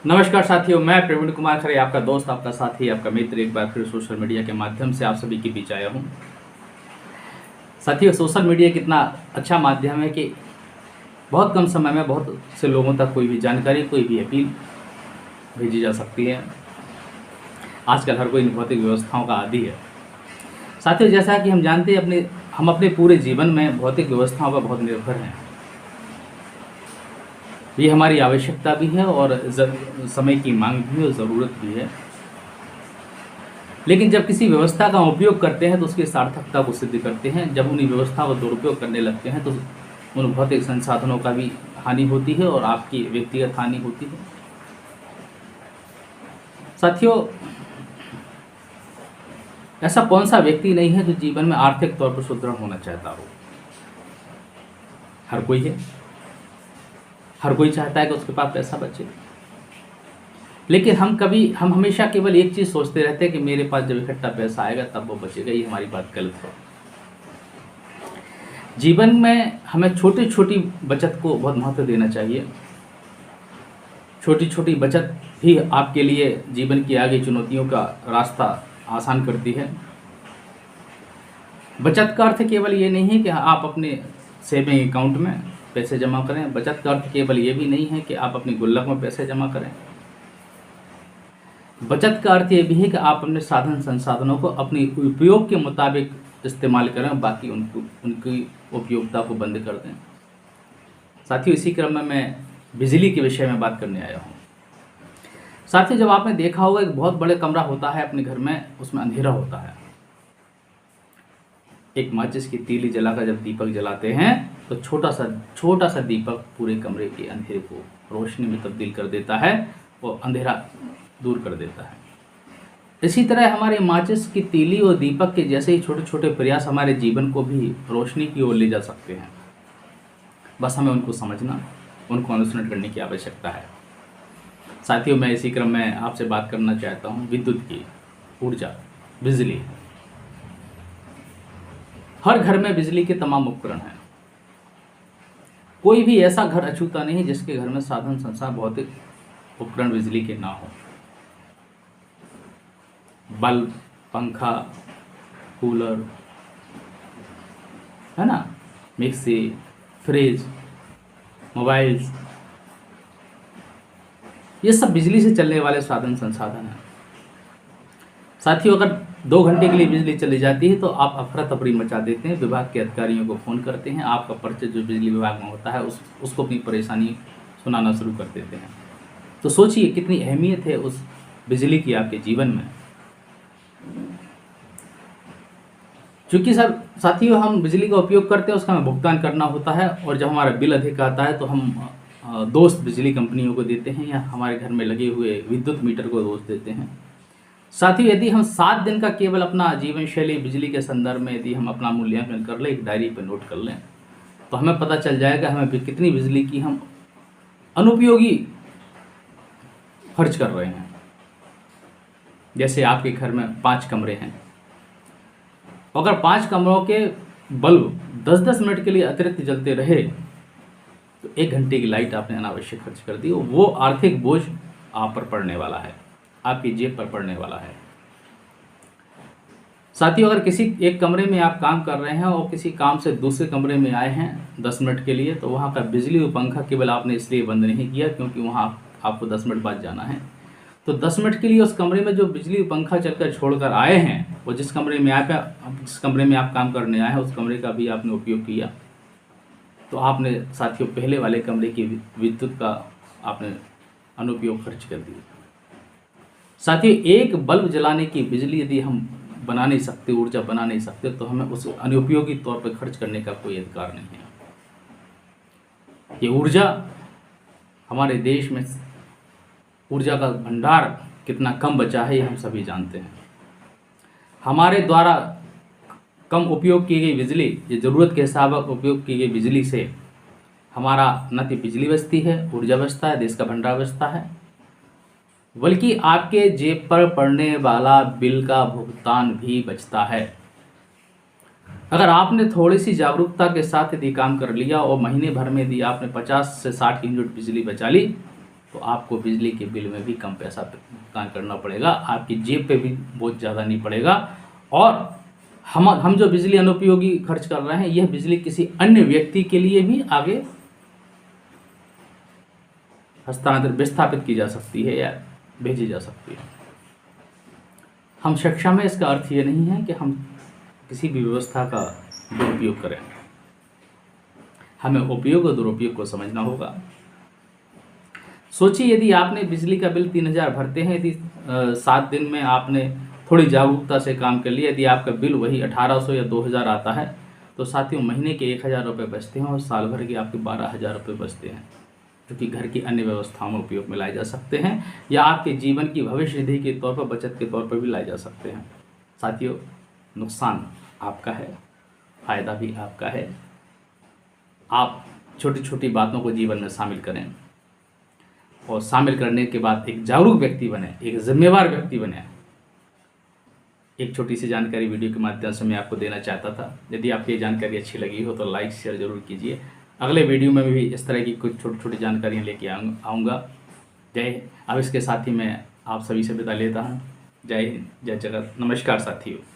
नमस्कार साथियों, मैं प्रवीण कुमार खरे, आपका दोस्त, आपका साथी, आपका मित्र एक बार फिर सोशल मीडिया के माध्यम से आप सभी के बीच आया हूँ। साथियों, सोशल मीडिया कितना अच्छा माध्यम है कि बहुत कम समय में बहुत से लोगों तक कोई भी जानकारी, कोई भी अपील भेजी जा सकती है। आजकल हर कोई भौतिक व्यवस्थाओं का आदी है। साथियों, जैसा कि हम जानते हैं हम अपने पूरे जीवन में भौतिक व्यवस्थाओं पर बहुत निर्भर हैं। ये हमारी आवश्यकता भी है और समय की मांग भी है और ज़रूरत भी है। लेकिन जब किसी व्यवस्था का उपयोग करते हैं तो उसकी सार्थकता को सिद्ध करते हैं। जब उन्हीं व्यवस्था का दुरुपयोग करने लगते हैं तो उन भौतिक संसाधनों का भी हानि होती है और आपकी व्यक्तिगत हानि होती है। साथियों, ऐसा कौन सा व्यक्ति नहीं है जो जीवन में आर्थिक तौर पर सुदृढ़ होना चाहता हो? हर कोई है। हर कोई चाहता है कि उसके पास पैसा बचे। लेकिन हम हमेशा केवल एक चीज़ सोचते रहते हैं कि मेरे पास जब इकट्ठा पैसा आएगा तब वो बचेगा। ये हमारी बात गलत है। जीवन में हमें छोटी छोटी बचत को बहुत महत्व देना चाहिए। छोटी छोटी बचत ही आपके लिए जीवन की आगे चुनौतियों का रास्ता आसान करती है। बचत का अर्थ केवल ये नहीं है कि आप अपने सेविंग अकाउंट में पैसे जमा करें। बचत का अर्थ केवल ये भी नहीं है कि आप अपनी गुल्लक में पैसे जमा करें। बचत का अर्थ ये भी है कि आप अपने साधन संसाधनों को अपने उपयोग के मुताबिक इस्तेमाल करें, बाकी उनकी उपयोगिता को बंद कर दें। साथियों, इसी क्रम में मैं बिजली के विषय में बात करने आया हूँ। साथियों, जब आपने देखा होगा एक बहुत बड़े कमरा होता है अपने घर में, उसमें अंधेरा होता है। एक माचिस की तीली जलाकर जब दीपक जलाते हैं तो छोटा सा दीपक पूरे कमरे के अंधेरे को रोशनी में तब्दील कर देता है और अंधेरा दूर कर देता है। इसी तरह हमारे माचिस की तीली और दीपक के जैसे ही छोटे छोटे प्रयास हमारे जीवन को भी रोशनी की ओर ले जा सकते हैं। बस हमें उनको समझना, उनको अनुसरण करने की आवश्यकता है। साथियों, मैं इसी क्रम में आपसे बात करना चाहता हूँ विद्युत की, ऊर्जा, बिजली। हर घर में बिजली के तमाम उपकरण हैं। कोई भी ऐसा घर अछूता नहीं जिसके घर में साधन संसाधन भौतिक उपकरण बिजली के ना हो। बल्ब, पंखा, कूलर, है ना, मिक्सी, फ्रिज, मोबाइल्स, ये सब बिजली से चलने वाले साधन संसाधन हैं। साथियों, अगर 2 घंटे के लिए बिजली चली जाती है तो आप अफरा तफरी मचा देते हैं, विभाग के अधिकारियों को फ़ोन करते हैं, आपका परिचय जो बिजली विभाग में होता है उसको अपनी परेशानी सुनाना शुरू कर देते हैं। तो सोचिए कितनी अहमियत है उस बिजली की आपके जीवन में। क्योंकि साथियों, हम बिजली का उपयोग करते हैं, उसका हमें भुगतान करना होता है और जब हमारा बिल अधिक आता है तो हम दोष बिजली कंपनियों को देते हैं या हमारे घर में लगे हुए विद्युत मीटर को दोष देते हैं। साथियों, यदि हम 7 दिन का केवल अपना जीवन शैली बिजली के संदर्भ में यदि हम अपना मूल्यांकन कर लें, एक डायरी पर नोट कर लें, तो हमें पता चल जाएगा हमें कितनी बिजली की हम अनुपयोगी खर्च कर रहे हैं। जैसे आपके घर में 5 कमरे हैं, अगर 5 कमरों के बल्ब 10-10 मिनट के लिए अतिरिक्त जलते रहे तो 1 घंटे की लाइट आपने अनावश्यक खर्च कर दी। वो आर्थिक बोझ आप पर पड़ने वाला है, आपकी जेब पर पड़ने वाला है। साथियों, अगर किसी एक कमरे में आप काम कर रहे हैं और किसी काम से दूसरे कमरे में आए हैं 10 मिनट के लिए, तो वहाँ का बिजली और पंखा केवल आपने इसलिए बंद नहीं किया क्योंकि वहाँ आपको 10 मिनट बाद जाना है। तो 10 मिनट के लिए उस कमरे में जो बिजली और पंखा चलकर छोड़कर आए हैं, वो जिस कमरे में आप काम करने आए हैं उस कमरे का भी आपने उपयोग किया। तो आपने साथियों पहले वाले कमरे की विद्युत का आपने अनुपयोग खर्च कर दिया। साथियों, एक बल्ब जलाने की बिजली यदि हम बना नहीं सकते, ऊर्जा बना नहीं सकते, तो हमें उस अनुपयोगी तौर पर खर्च करने का कोई अधिकार नहीं है। ये ऊर्जा, हमारे देश में ऊर्जा का भंडार कितना कम बचा है ये हम सभी जानते हैं। हमारे द्वारा कम उपयोग की गई बिजली, ये ज़रूरत के हिसाब उपयोग की गई बिजली से हमारा न तो बिजली बचती है, ऊर्जा बचता है, देश का भंडार बचता है, बल्कि आपके जेब पर पड़ने वाला बिल का भुगतान भी बचता है। अगर आपने थोड़ी सी जागरूकता के साथ यदि काम कर लिया और महीने भर में यदि आपने 50 से 60 यूनिट बिजली बचा ली, तो आपको बिजली के बिल में भी कम पैसा भुगतान करना पड़ेगा, आपकी जेब पे भी बहुत ज़्यादा नहीं पड़ेगा। और हम जो बिजली अनुपयोगी खर्च कर रहे हैं, यह बिजली किसी अन्य व्यक्ति के लिए भी आगे हस्तांतरित विस्थापित की जा सकती है या भेजी जा सकती है। हम शिक्षा में इसका अर्थ ये नहीं है कि हम किसी भी व्यवस्था का दुरुपयोग करें, हमें उपयोग और दुरुपयोग को समझना होगा। सोचिए, यदि आपने बिजली का बिल 3000 भरते हैं, यदि 7 दिन में आपने थोड़ी जागरूकता से काम कर लिया, यदि आपका बिल वही 1800 या 2000 आता है, तो साथियों महीने के 1000 रुपये बचते हैं और साल भर के आपके 12000 रुपये बचते हैं, जो कि घर की अन्य व्यवस्थाओं में उपयोग में लाए जा सकते हैं या आपके जीवन की भविष्य निधि के तौर पर, बचत के तौर पर भी लाए जा सकते हैं। साथियों, नुकसान आपका है, फ़ायदा भी आपका है। आप छोटी छोटी बातों को जीवन में शामिल करें और शामिल करने के बाद एक जागरूक व्यक्ति बने, एक जिम्मेवार व्यक्ति बने। एक छोटी सी जानकारी वीडियो के माध्यम से मैं आपको देना चाहता था। यदि आपको ये जानकारी अच्छी लगी हो तो लाइक शेयर जरूर कीजिए। अगले वीडियो में भी इस तरह की कुछ छोटी छोटी जानकारियाँ लेके आऊँगा। जय हिंद। अब इसके साथ ही मैं आप सभी से विदा लेता हूँ। जय हिंद, जय जगत। नमस्कार साथियों।